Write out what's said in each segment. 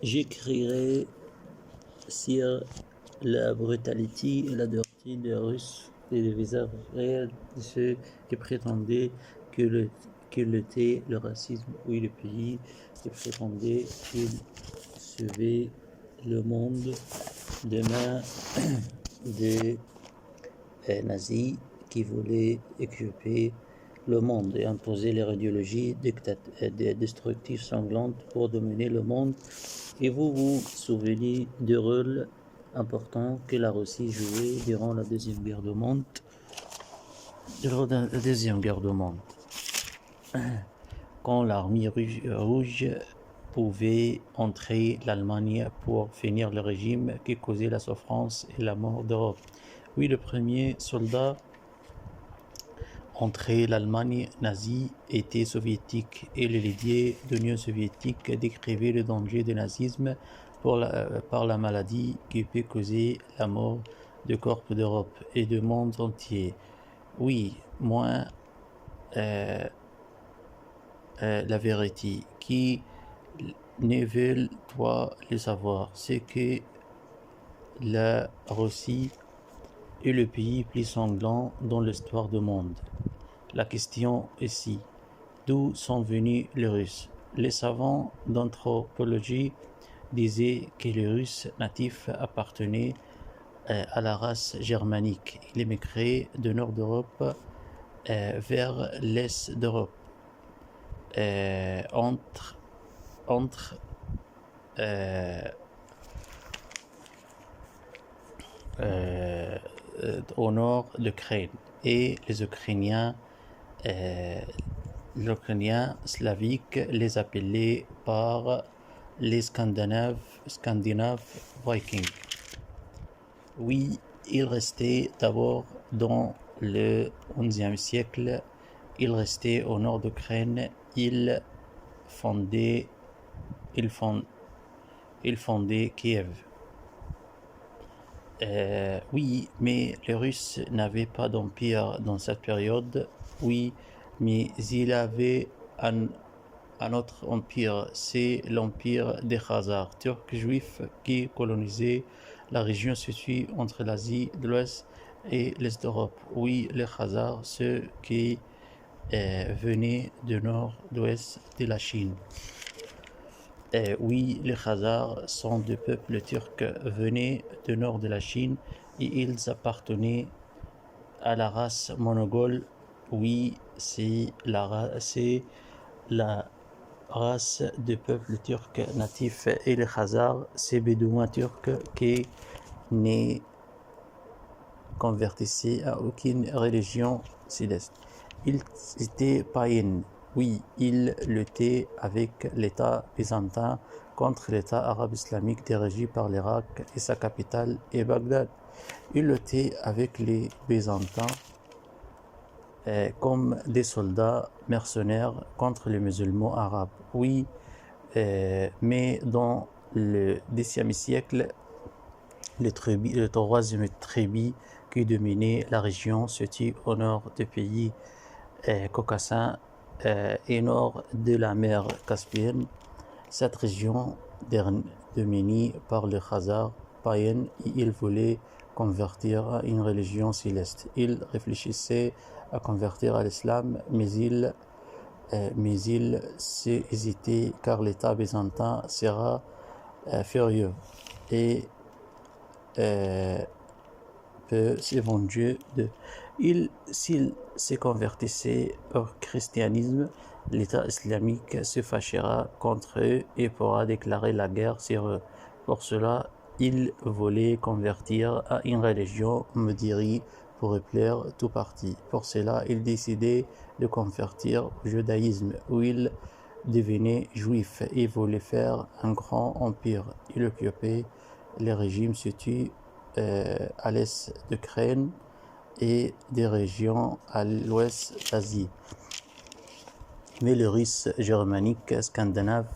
J'écrirai sur la brutalité et la dureté des Russes et le visage réel de ceux qui prétendaient que lutter le racisme, oui, le pays qui prétendait qu'il sauvait le monde des mains des nazis qui voulaient occuper le monde et imposer leur idéologie destructive sanglante pour dominer le monde. Et vous vous souvenez du rôle important que la Russie jouait durant la Deuxième Guerre du Monde. Quand l'armée rouge pouvait entrer l'Allemagne pour finir le régime qui causait la souffrance et la mort d'Europe. Oui, le premier soldat entré l'Allemagne nazie était soviétique et le leader de l'Union soviétique décrivait le danger du nazisme par la maladie qui peut causer la mort du corps d'Europe et du monde entier. Oui, moi, la vérité qui ne veulent pas le savoir, c'est que la Russie est le pays plus sanglant dans l'histoire du monde. La question ici, d'où sont venus les Russes? Les savants d'anthropologie disaient que les Russes natifs appartenaient à la race germanique. Ils émigraient du nord d'Europe vers l'est d'Europe. Au nord de l'Ukraine et les Ukrainiens slaviques les appelaient par les Scandinaves Vikings. Oui, ils restaient d'abord dans le XIe siècle, ils restaient au nord d'Ukraine, ils fondaient Kiev. Oui, mais les Russes n'avaient pas d'empire dans cette période. Oui, mais il y avait un autre empire, c'est l'empire des Khazars, turcs juifs qui colonisaient la région située entre l'Asie de l'Ouest et l'Est d'Europe. Oui, les Khazars, ceux qui venaient du nord-ouest de la Chine. Oui, les Khazars sont des peuples turcs venus du nord de la Chine et ils appartenaient à la race mongole. Oui, c'est la race des peuples turcs natifs et les Khazars, c'est bédouins turcs qui ne convertissaient à aucune religion céleste. Ils étaient païens. Oui, ils luttaient avec l'État byzantin contre l'État arabe islamique dirigé par l'Irak et sa capitale est Bagdad. Ils luttaient avec les Byzantins comme des soldats mercenaires contre les musulmans arabes. Oui, mais dans le Xe siècle, le troisième tribu qui dominait la région située au nord du pays caucasien et nord de la mer Caspienne. Cette région dominée par les Khazars païens et ils voulaient convertir à une religion céleste. Ils réfléchissaient à convertir à l'islam, mais ils hésitaient car l'État byzantin sera furieux et peut se venger d'eux. S'ils se convertissaient au christianisme, l'État islamique se fâchera contre eux et pourra déclarer la guerre sur eux. Pour cela, ils voulaient convertir à une religion modérée pour plaire tout parti. Pour cela, ils décidaient de convertir au judaïsme, où ils devenaient juifs et voulaient faire un grand empire. Ils occupaient les régimes situés à l'est d'Ukraine et des régions à l'ouest d'Asie. Mais les Russes germaniques scandinaves,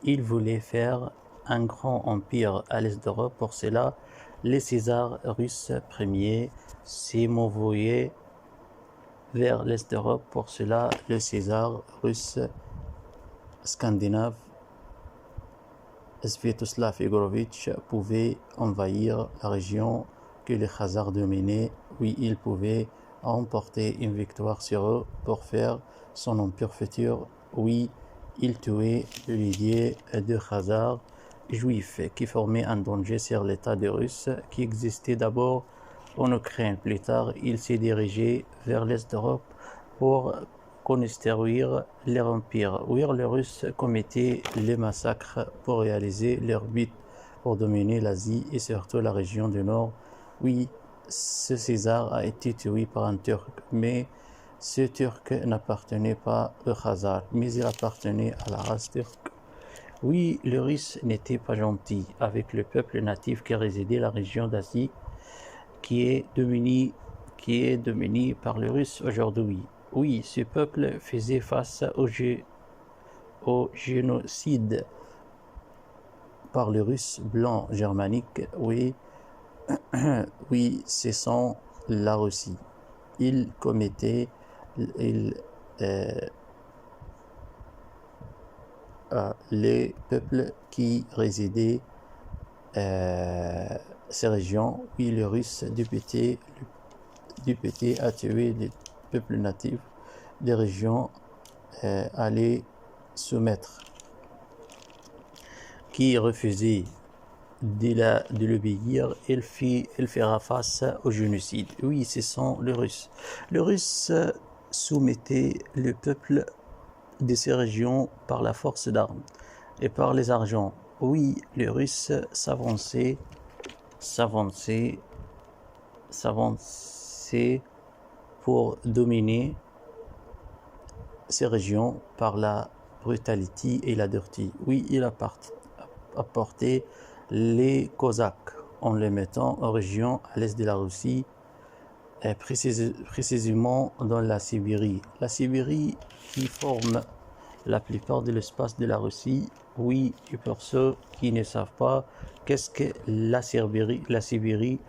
ils voulaient faire un grand empire à l'est d'Europe. Pour cela, les Césars russes premiers s'émouvaient vers l'est d'Europe. Pour cela, le César russe scandinaves, Sviatoslav Igorovitch pouvait envahir la région que les Khazars dominaient. Oui, il pouvait remporter une victoire sur eux pour faire son empire futur. Oui, il tuait le milliers de Khazars juifs qui formaient un danger sur l'État des Russes qui existait d'abord en Ukraine. Plus tard, il s'est dirigé vers l'Est d'Europe pour construire leur empire. Oui, les Russes commettaient les massacres pour réaliser leur but, pour dominer l'Asie et surtout la région du Nord. Oui, ce César a été tué par un Turc, mais ce Turc n'appartenait pas aux Khazars, mais il appartenait à la race turque. Oui, les Russes n'étaient pas gentils avec le peuple natif qui résidait dans la région d'Asie, qui est dominé par les Russes aujourd'hui. Oui, ce peuple faisait face au génocide par les Russes blancs germaniques. Oui, oui, ce sont la Russie. Ils commettaient les peuples qui résidaient ces régions. Oui, les Russes députés à tuer les peuples natifs des régions à les soumettre, qui refusaient de l'obéir. Il fera face au génocide. Oui, ce sont les Russes. Les Russes soumettaient le peuple de ces régions par la force d'armes et par les argents. Oui, les Russes s'avançaient pour dominer ces régions par la brutalité et la dureté. Oui, il apportait les Cosaques en les mettant en région à l'est de la Russie, précisément dans la Sibérie. La Sibérie qui forme la plupart de l'espace de la Russie. Oui, et pour ceux qui ne savent pas, qu'est-ce que la Sibérie,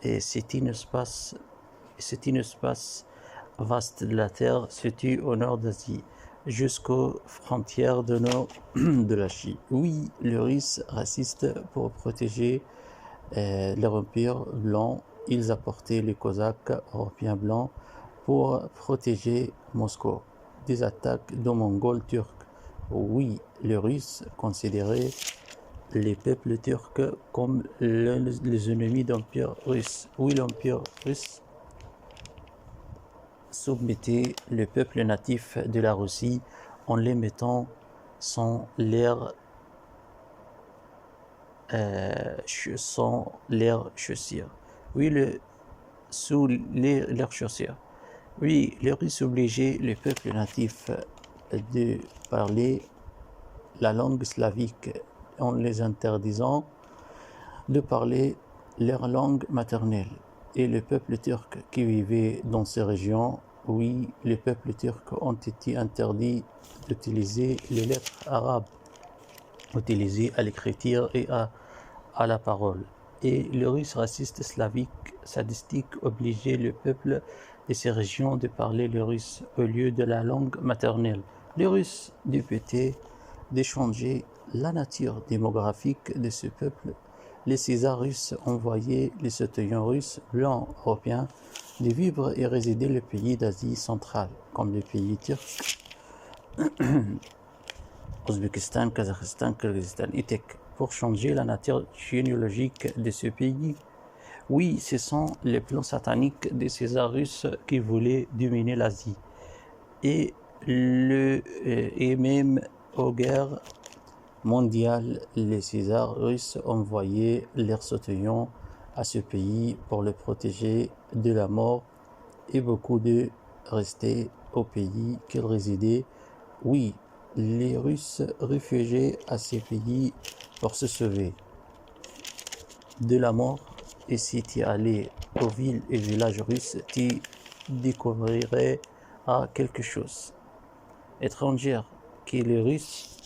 c'est un espace vaste de la Terre situé au nord d'Asie, jusqu'aux frontières de nord de la Chine. Oui, les Russes racistes pour protéger leur empire blanc, ils apportaient les Cosaques européens blancs pour protéger Moscou des attaques de Mongols turcs. Oui, les Russes considéraient les peuples turcs comme les ennemis de l'Empire russe. Oui, l'Empire russe soumettait le peuple natif de la Russie en les mettant sans leurs chaussures. Oui, leurs chaussures. Oui, les Russes obligeaient le peuple natif de parler la langue slavique en les interdisant de parler leur langue maternelle. Et le peuple turc qui vivait dans ces régions, oui, les peuples turcs ont été interdits d'utiliser les lettres arabes utilisées à l'écriture et à la parole. Et les Russes racistes slaviques sadistiques obligeaient le peuple de ces régions de parler le russe au lieu de la langue maternelle. Les Russes députés d'échanger la nature démographique de ce peuple. Les Césars russes envoyaient les citoyens russes blancs européens de vivre et résider dans les pays d'Asie centrale, comme les pays turcs, Ouzbékistan, Kazakhstan, Kyrgyzstan et Turquie, pour changer la nature généalogique de ce pays. Oui, ce sont les plans sataniques des Césars russes qui voulaient dominer l'Asie. Et même aux guerres mondiales, les Césars russes envoyaient leurs citoyens à ce pays pour le protéger de la mort, et beaucoup de rester au pays qu'ils résidaient. Oui, les Russes réfugiaient à ces pays pour se sauver de la mort. Et si tu allais aux villes et villages russes, tu découvrirais quelque chose étrangère que les Russes